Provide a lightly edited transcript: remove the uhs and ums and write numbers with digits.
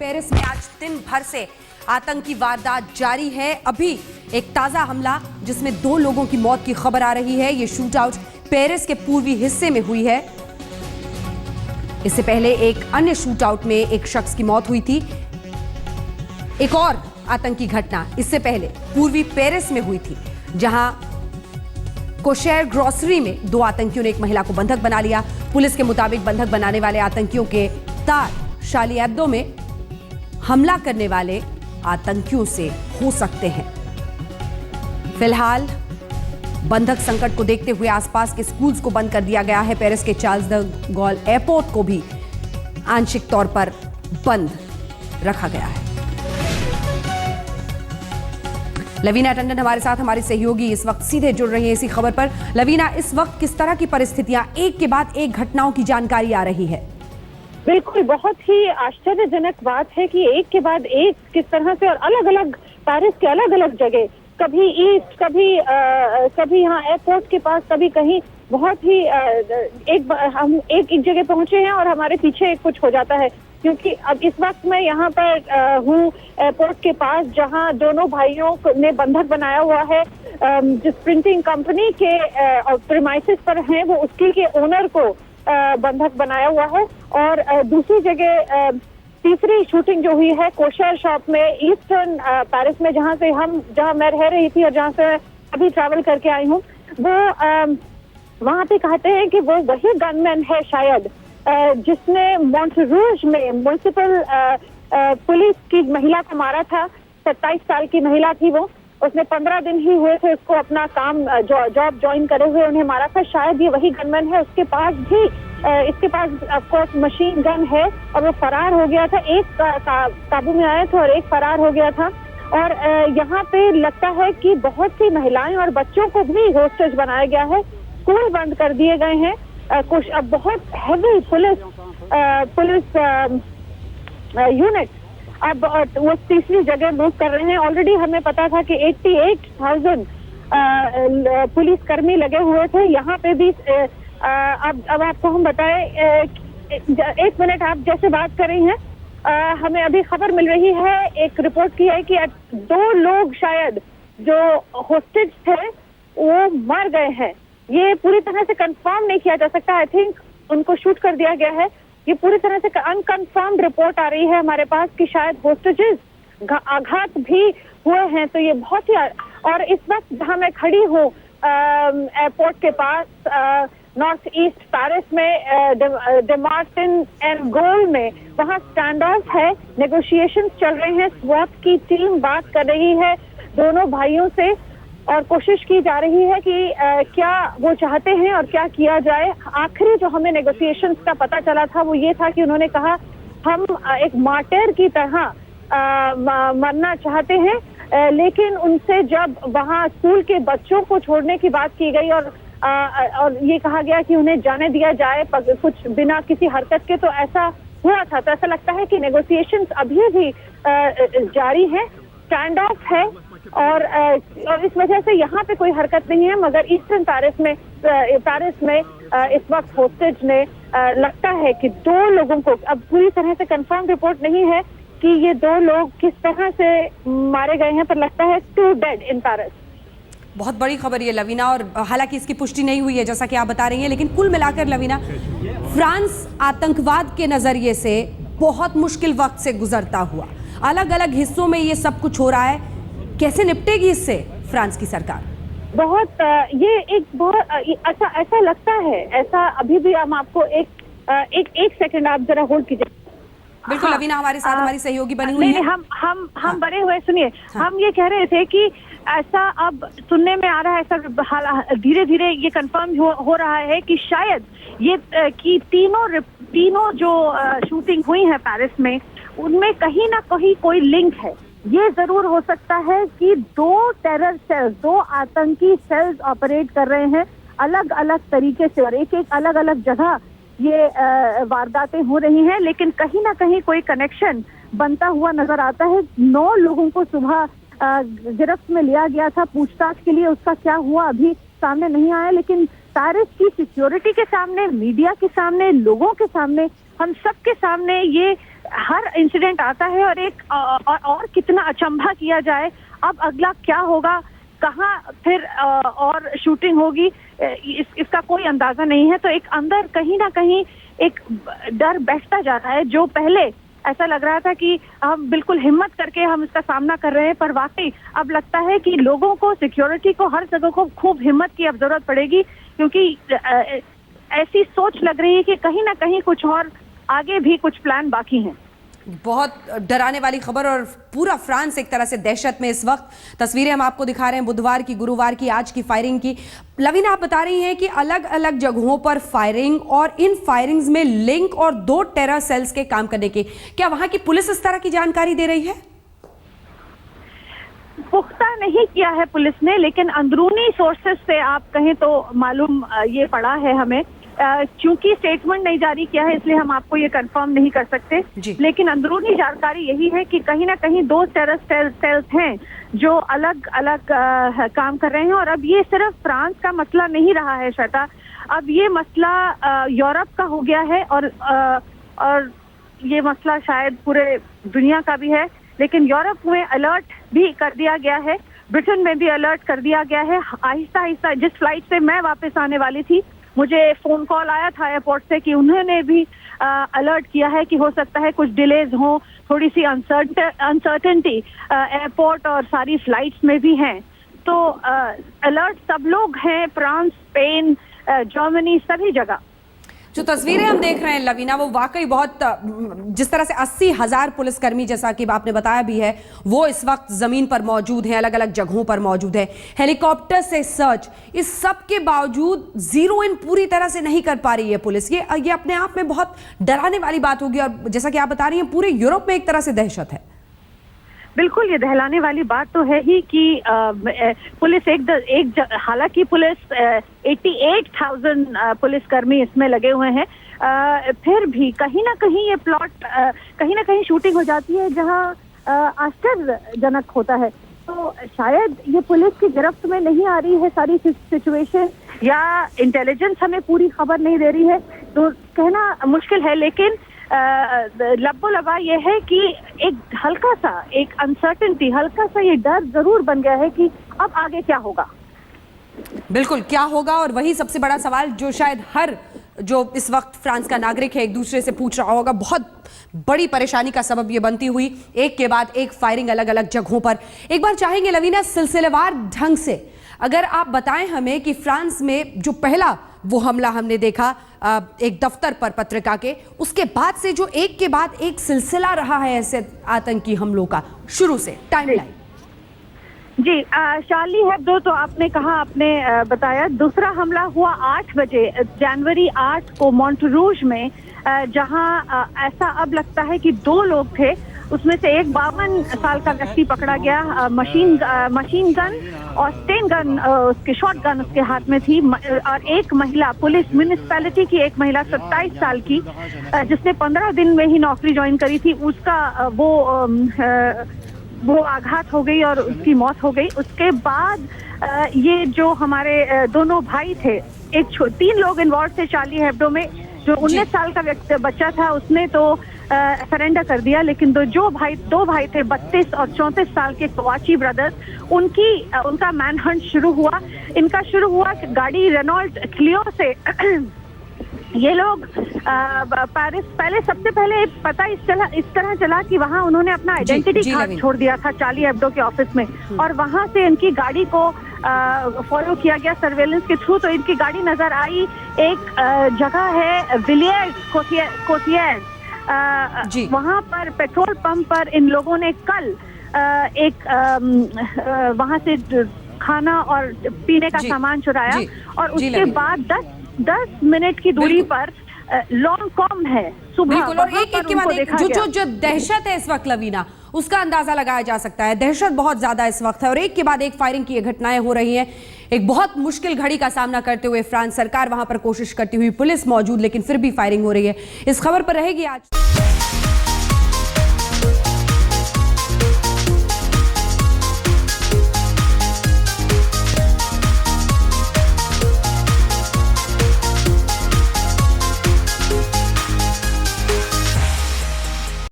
Paris में आज दिन भर से आतंकी वारदात जारी है। अभी एक ताजा हमला जिसमें 2 लोगों की मौत की खबर आ रही है। ये शूट आउट पेरिस के पूर्वी हिस्से में हुई है। इससे पहले एक अन्य शूट आउट में एक शख्स की मौत हुई थी। एक और आतंकी घटना इससे पहले पूर्वी पेरिस में हुई थी, जहां कोशेर ग्रोसरी में 2 आतंकियों ने एक महिला को बंधक बना लिया। पुलिस के मुताबिक बंधक बनाने वाले आतंकियों के तार शार्ली एब्दो में हमला करने वाले आतंकियों से हो सकते हैं। फिलहाल बंधक संकट को देखते हुए आसपास के स्कूल्स को बंद कर दिया गया है। पेरिस के चार्ल्स द गॉल एयरपोर्ट को भी आंशिक तौर पर बंद रखा गया है। लवीना टंडन हमारे साथ, हमारी सहयोगी इस वक्त सीधे जुड़ रही है इसी खबर पर। लवीना, इस वक्त किस तरह की परिस्थितियां, एक के बाद एक घटनाओं की जानकारी आ रही है? बिल्कुल, बहुत ही आश्चर्यजनक बात है कि एक के बाद एक किस तरह से और अलग अलग पेरिस के अलग अलग जगह, कभी ईस्ट, कभी यहाँ एयरपोर्ट के पास, कभी कहीं, बहुत ही हम एक जगह पहुंचे हैं और हमारे पीछे कुछ हो जाता है। क्योंकि अब इस वक्त मैं यहाँ पर हूँ एयरपोर्ट के पास, जहाँ दोनों भाइयों ने बंधक बनाया हुआ है। जिस प्रिंटिंग कंपनी के प्रीमाइसेस पर हैं, वो उसकी के ओनर को बंधक बनाया हुआ है। और दूसरी जगह तीसरी शूटिंग जो हुई है कोशेर शॉप में, ईस्टर्न पेरिस में, जहाँ मैं रह रही थी और जहाँ से अभी ट्रैवल करके आई हूँ, वो वहाँ पे कहते हैं कि वो वही गनमैन है शायद जिसने मॉन्टरूज में म्युनिसिपल पुलिस की महिला को मारा था। 27 साल की महिला थी वो। उसने 15 दिन ही हुए थे उसको अपना काम जॉब ज्वाइन करे हुए, उन्हें मारा था। शायद ये वही गनमैन है। उसके पास भी इसके पास ऑफकोर्स मशीन गन है और वो फरार हो गया था। एक काबू में आया था और एक फरार हो गया था। और यहाँ पे लगता है कि बहुत सी महिलाएं और बच्चों को भी होस्टेज बनाया गया है। स्कूल बंद कर दिए गए हैं। कुछ अब बहुत हैवी पुलिस यूनिट अब वो तीसरी जगह मूव कर रहे हैं। ऑलरेडी हमें पता था कि 88,000 पुलिस कर्मी लगे हुए थे यहाँ पे भी। अब आपको हम बताएं, 1 मिनट, आप जैसे बात कर रही हैं, हमें अभी खबर मिल रही है, एक रिपोर्ट की है कि 2 लोग शायद जो होस्टेज थे वो मर गए हैं। ये पूरी तरह से कंफर्म नहीं किया जा सकता। आई थिंक उनको शूट कर दिया गया है। ये पूरी तरह से अनकंफर्म्ड रिपोर्ट आ रही है हमारे पास कि शायद होस्टेजेस आघात भी हुए हैं। तो ये बहुत ही, और इस वक्त जहां मैं खड़ी हूँ एयरपोर्ट के पास, नॉर्थ ईस्ट पेरिस में, द मार्टिन एंड गोल में, वहाँ स्टैंड ऑफ है, नेगोशिएशंस चल रहे हैं। स्वॉट की टीम बात कर रही है दोनों भाइयों से और कोशिश की जा रही है कि क्या वो चाहते हैं और क्या किया जाए। आखिरी जो हमें नेगोशिएशंस का पता चला था वो ये था कि उन्होंने कहा हम एक मार्टर की तरह मरना चाहते हैं। लेकिन उनसे जब वहाँ स्कूल के बच्चों को छोड़ने की बात की गई और ये कहा गया कि उन्हें जाने दिया जाए कुछ बिना किसी हरकत के, तो ऐसा हुआ था। तो ऐसा लगता है कि नेगोशिएशंस अभी भी जारी है, स्टैंड ऑफ है और इस वजह से यहाँ पे कोई हरकत नहीं है। मगर ईस्टर्न पेरिस में इस वक्त होस्टेज ने लगता है कि 2 लोगों को, अब पूरी तरह से कंफर्म रिपोर्ट नहीं है कि ये 2 लोग किस तरह से मारे गए हैं, पर लगता है 2 डेड इन पेरिस। बहुत बड़ी खबर ये लवीना, और हालांकि इसकी पुष्टि नहीं हुई है जैसा कि आप बता रही हैं, लेकिन कुल मिलाकर लवीना, फ्रांस आतंकवाद के नजरिए से बहुत मुश्किल वक्त से गुजरता हुआ, अलग अलग हिस्सों में ये सब कुछ हो रहा है। कैसे निपटेगी इससे फ्रांस की सरकार? बहुत ये एक बहुत ऐसा लगता है, ऐसा अभी भी हम आपको एक सेकंड आप जरा होल्ड कीजिए। बिल्कुल लवीना हमारे साथ, हमारी सहयोगी बनी हुई है। हम बने हुए, सुनिए। हम ये कह रहे थे कि ऐसा अब सुनने में आ रहा है, ऐसा धीरे धीरे ये कंफर्म हो रहा है कि शायद ये कि तीनों जो शूटिंग हुई है पेरिस में, उनमें कहीं ना कहीं कोई लिंक है। ये जरूर हो सकता है कि 2 टेरर सेल्स, 2 आतंकी सेल्स ऑपरेट कर रहे हैं अलग अलग तरीके से और एक अलग अलग जगह ये वारदातें हो रही हैं, लेकिन कहीं ना कहीं कोई कनेक्शन बनता हुआ नजर आता है। 9 लोगों को सुबह गिरफ्त में लिया गया था पूछताछ के लिए। उसका क्या हुआ अभी सामने नहीं आया, लेकिन पेरिस की सिक्योरिटी के सामने, मीडिया के सामने, लोगों के सामने, हम सब के सामने ये हर इंसिडेंट आता है और एक और कितना अचंभा किया जाए, अब अगला क्या होगा, कहाँ फिर और शूटिंग होगी, इसका कोई अंदाजा नहीं है। तो एक अंदर कहीं ना कहीं एक डर बैठता जा रहा है, जो पहले ऐसा लग रहा था कि हम बिल्कुल हिम्मत करके हम इसका सामना कर रहे हैं, पर वाकई अब लगता है कि लोगों को, सिक्योरिटी को, हर जगह को खूब हिम्मत की अब जरूरत पड़ेगी, क्योंकि ऐसी सोच लग रही है कि कहीं ना कहीं कुछ और आगे भी कुछ प्लान बाकी हैं। बहुत डराने वाली खबर और पूरा फ्रांस एक तरह से दहशत में इस वक्त। तस्वीरें हम आपको दिखा रहे हैं बुधवार की, गुरुवार की, आज की फायरिंग की। लवीना, आप बता रही हैं कि अलग अलग जगहों पर फायरिंग और इन फायरिंग्स में लिंक और 2 टेरर सेल्स के काम करने की, क्या वहां की पुलिस इस तरह की जानकारी दे रही है? पुख्ता नहीं किया है पुलिस ने, लेकिन अंदरूनी सोर्सेस से आप कहें तो मालूम ये पड़ा है हमें। क्योंकि स्टेटमेंट नहीं जारी किया है इसलिए हम आपको ये कंफर्म नहीं कर सकते, लेकिन अंदरूनी जानकारी यही है कि कहीं ना कहीं 2 टेरर सेल्स हैं जो अलग अलग काम कर रहे हैं। और अब ये सिर्फ फ्रांस का मसला नहीं रहा है श्वेता, अब ये मसला यूरोप का हो गया है और ये मसला शायद पूरे दुनिया का भी है। लेकिन यूरोप में अलर्ट भी कर दिया गया है, ब्रिटेन में भी अलर्ट कर दिया गया है। आहिस्ता आहिस्ता, जिस फ्लाइट से मैं वापस आने वाली थी, मुझे फोन कॉल आया था एयरपोर्ट से कि उन्होंने भी अलर्ट किया है कि हो सकता है कुछ डिलेज हो, थोड़ी सी अनसर्टेनिटी एयरपोर्ट और सारी फ्लाइट्स में भी हैं। तो अलर्ट सब लोग हैं, फ्रांस, स्पेन, जर्मनी, सभी जगह। जो तस्वीरें हम देख रहे हैं लवीना, वो वाकई बहुत, जिस तरह से 80,000 पुलिसकर्मी, जैसा कि आपने बताया भी है, वो इस वक्त जमीन पर मौजूद हैं, अलग अलग जगहों पर मौजूद है, हेलीकॉप्टर से सर्च, इस सब के बावजूद जीरो इन पूरी तरह से नहीं कर पा रही है पुलिस। ये अपने आप में बहुत डराने वाली बात होगी। और जैसा कि आप बता रही हैं, पूरे यूरोप में एक तरह से दहशत है। बिल्कुल, ये दहलाने वाली बात तो है ही कि पुलिस हालांकि पुलिस 88,000 पुलिसकर्मी इसमें लगे हुए हैं, फिर भी कहीं ना कहीं ये प्लॉट, कहीं ना कहीं शूटिंग हो जाती है जहां आश्चर्यजनक होता है। तो शायद ये पुलिस की गिरफ्त में नहीं आ रही है सारी सिचुएशन, या इंटेलिजेंस हमें पूरी खबर नहीं दे रही है, तो कहना मुश्किल है। लेकिन लब्बो लबा ये है कि एक हल्का सा, एक अनसर्टेनिटी, हल्का सा ये डर जरूर बन गया है कि अब आगे क्या होगा। बिल्कुल, क्या होगा, और वही सबसे बड़ा सवाल जो शायद हर जो इस वक्त फ्रांस का नागरिक है एक दूसरे से पूछ रहा होगा। बहुत बड़ी परेशानी का सबब ये बनती हुई एक के बाद एक फायरिंग अलग अलग जगहों पर। एक बार चाहेंगे लवीना, सिलसिलेवार ढंग से अगर आप बताएं हमें कि फ्रांस में जो पहला वो हमला हमने देखा एक दफ्तर पर पत्रिका के, उसके बाद से जो एक के बाद एक सिलसिला रहा है ऐसे आतंकी हमलों का, शुरू से टाइमलाइन। जी, शार्ली हेब्दो तो आपने कहा, आपने बताया। दूसरा हमला हुआ 8 बजे जनवरी 8 को मॉन्टरूज में, जहां ऐसा अब लगता है कि 2 लोग थे, उसमें से एक 52 साल का व्यक्ति पकड़ा गया, मशीन गन और स्टेन गन, उसके शॉट गन उसके हाथ में थी। और एक महिला, पुलिस म्यूनिसिपैलिटी की एक महिला 27 साल की, जिसने 15 दिन में ही नौकरी ज्वाइन करी थी, उसका वो आघात हो गई और उसकी मौत हो गई। उसके बाद ये जो हमारे दोनों भाई थे, 3 लोग इन्वॉल्व थे शार्ली हेब्दो में। जो 19 साल का बच्चा था उसने तो सरेंडर कर दिया, लेकिन दो भाई थे 32 और 34 साल के कवाची ब्रदर्स, उनका मैनहंट शुरू हुआ। इनका शुरू हुआ गाड़ी रेनॉल्ट क्लियो से। ये लोग पेरिस, सबसे पहले पता इस तरह चला कि वहां उन्होंने अपना आइडेंटिटी कार्ड छोड़ दिया था चार्ली हेब्दो के ऑफिस में, और वहां से इनकी गाड़ी को फॉलो किया गया सर्वेलेंस के थ्रू। तो इनकी गाड़ी नजर आई, एक जगह है विलियर्स कोथियर्स, वहां पर पेट्रोल पंप पर इन लोगों ने कल वहां से खाना और पीने का सामान चुराया, और उसके बाद 10 मिनट की दूरी पर लॉन्ग कॉम है सुबह। बिल्कुल, और एक के बाद एक जो दहशत है इस वक्त लवीना, उसका अंदाजा लगाया जा सकता है। दहशत बहुत ज्यादा इस वक्त है और एक के बाद एक फायरिंग की घटनाएं हो रही हैं। एक बहुत मुश्किल घड़ी का सामना करते हुए फ्रांस सरकार वहां पर कोशिश करती हुई, पुलिस मौजूद, लेकिन फिर भी फायरिंग हो रही है। इस खबर पर रहेगी आज।